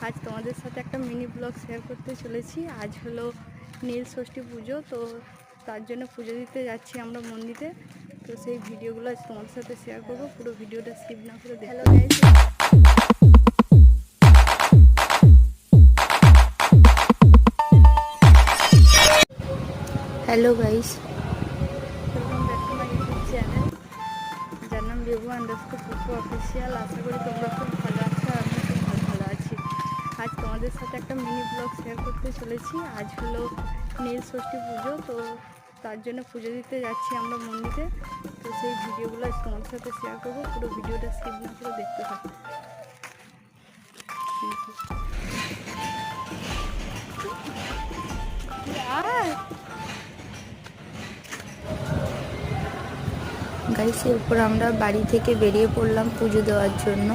আজ তোমাদের সাথে একটা মিনি ব্লগ শেয়ার করতে চলেছি। আজ হলো নীল ষষ্ঠী পুজো, তো তার জন্য পুজো দিতে যাচ্ছি আমরা মন্দিরে। তো সেই ভিডিওগুলো আজ তোমাদের সাথে শেয়ার করবো, পুরো ভিডিওটা স্কিপ না করে দেখো। Hello guys, welcome back to my YouTube channel, যার নাম রেবু_পুপু অফিসিয়াল। আশা করি তোমরা খুব ভালো আছো আর আমি খুব ভালো আছি। আজ তোমাদের সাথে একটা মিনি ব্লগ শেয়ার করতে চলেছি। আজ হলো নীল ষষ্ঠী পুজো, তো তার জন্য পুজো দিতে যাচ্ছি আমরা মন্দিরে। তো সেই ভিডিওগুলো আজ তোমাদের সাথে শেয়ার করবো, পুরো ভিডিওটা স্কিপ না করে দেখতে থাকো। গাইস, এরপর আমরা বাড়ি থেকে বেরিয়ে পড়লাম পুজো দেওয়ার জন্য।